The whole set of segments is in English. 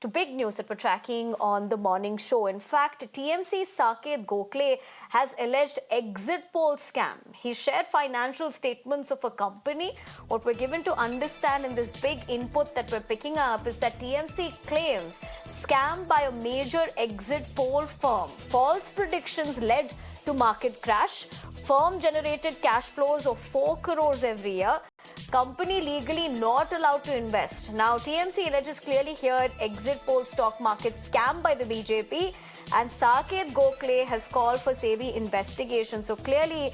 To big news that we're tracking on the morning show. In fact, TMC Saket Gokhale has alleged exit poll scam. He shared financial statements of a company. What we're given to understand in this big input that we're picking up is that TMC claims scam by a major exit poll firm. False predictions led to market crash. Firm generated cash flows of 4 crores every year. Company legally not allowed to invest. Now, TMC alleges clearly here exit poll stock market scam by the BJP, and Saket Gokhale has called for SEBI investigation. So clearly,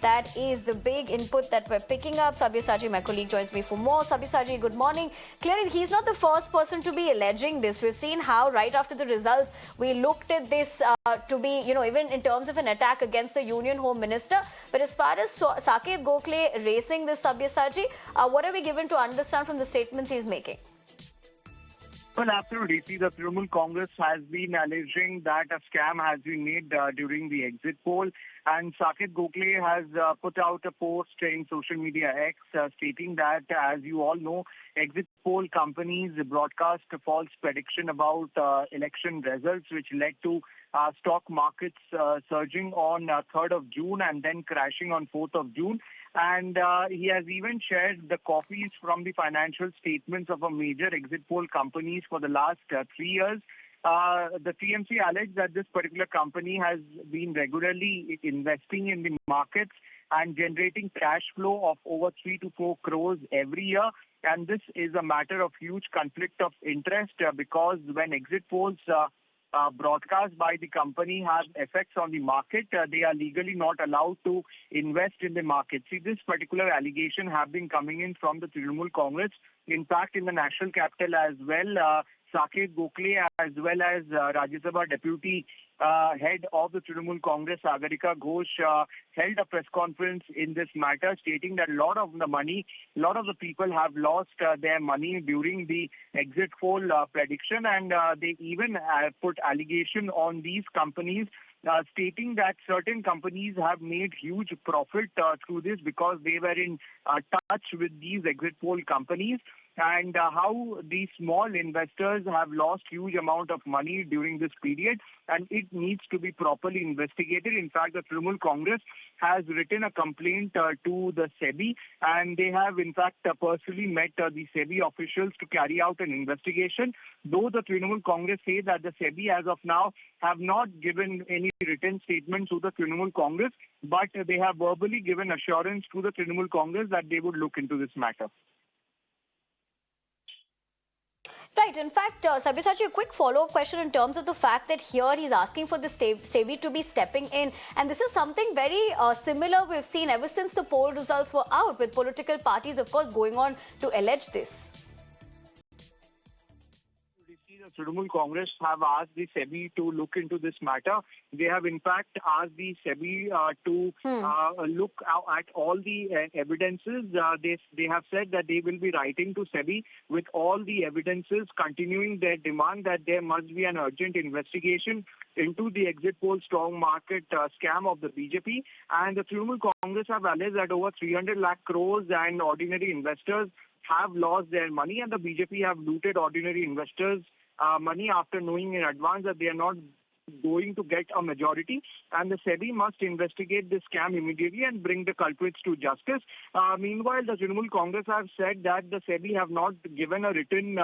that is the big input that we're picking up. Sabyasachi, my colleague, joins me for more. Sabyasachi, good morning. Clearly, he's not the first person to be alleging this. We've seen how right after the results, we looked at this to be, even in terms of an attack against the Union Home Minister. But as far as Saket Gokhale raising this, Sabyasachi, what are we given to understand from the statements he's making? Well, absolutely. See, the Trinamool Congress has been alleging that a scam has been made during the exit poll. And Saket Gokhale has put out a post in social media X stating that, as you all know, exit poll companies broadcast a false prediction about election results, which led to stock markets surging on 3rd of June and then crashing on 4th of June. And he has even shared the copies from the financial statements of a major exit poll companies for the last 3 years. The TMC alleged that this particular company has been regularly investing in the markets and generating cash flow of over 3 to 4 crores every year. And this is a matter of huge conflict of interest because when exit polls broadcast by the company have effects on the market, they are legally not allowed to invest in the market. See, this particular allegation have been coming in from the Trinamool Congress. In fact, in the national capital as well, Saket Gokhale as well as Rajya Sabha Deputy Head of the Trinamool Congress, Sagarika Ghosh, held a press conference in this matter, stating that a lot of the people have lost their money during the exit poll prediction, and they even put allegation on these companies, stating that certain companies have made huge profit through this because they were in touch with these exit poll companies, and how these small investors have lost huge amount of money during this period, and it needs to be properly investigated. In fact, the Trinamool Congress has written a complaint to the SEBI, and they have in fact personally met the SEBI officials to carry out an investigation. Though the Trinamool Congress say that the SEBI as of now have not given any written statement to the Trinamool Congress, but they have verbally given assurance to the Trinamool Congress that they would look into this matter. Right. In fact, Sabyasachi, a quick follow-up question in terms of the fact that here he's asking for the SEBI to be stepping in. And this is something very similar we've seen ever since the poll results were out, with political parties, of course, going on to allege this. The Trinamool Congress have asked the SEBI to look into this matter. They have in fact asked the SEBI to look at all the evidences. They have said that they will be writing to SEBI with all the evidences, continuing their demand that there must be an urgent investigation into the exit poll strong market scam of the BJP. And the Trinamool Congress have alleged that over 300 lakh crores and ordinary investors have lost their money, and the BJP have looted ordinary investors' money after knowing in advance that they are not going to get a majority, and the SEBI must investigate this scam immediately and bring the culprits to justice. Meanwhile, the Trinamool Congress have said that the SEBI have not given a written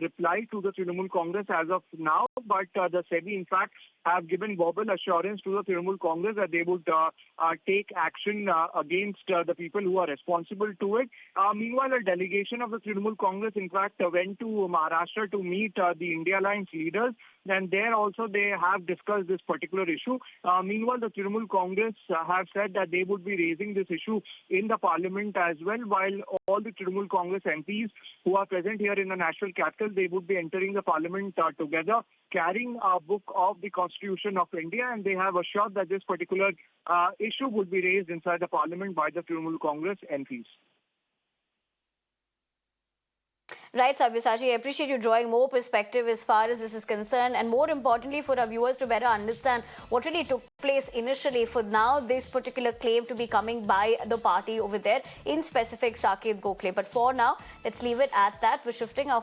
reply to the Trinamool Congress as of now, but the SEBI in fact have given verbal assurance to the Trinamool Congress that they would take action against the people who are responsible to it. Meanwhile, a delegation of the Trinamool Congress in fact went to Maharashtra to meet the India Alliance leaders, and there also they have discussed this particular issue. Meanwhile, the Trinamool Congress have said that they would be raising this issue in the parliament as well, while all the Trinamool Congress MPs who are present here in the national capital, they would be entering the parliament together, carrying a book of the Constitution of India, and they have assured that this particular issue would be raised inside the parliament by the Trinamool Congress MPs. Right, Sabyasachi, I appreciate you drawing more perspective as far as this is concerned, and more importantly for our viewers to better understand what really took place initially for now this particular claim to be coming by the party over there, in specific Saket Gokhale. But for now, let's leave it at that. We're shifting our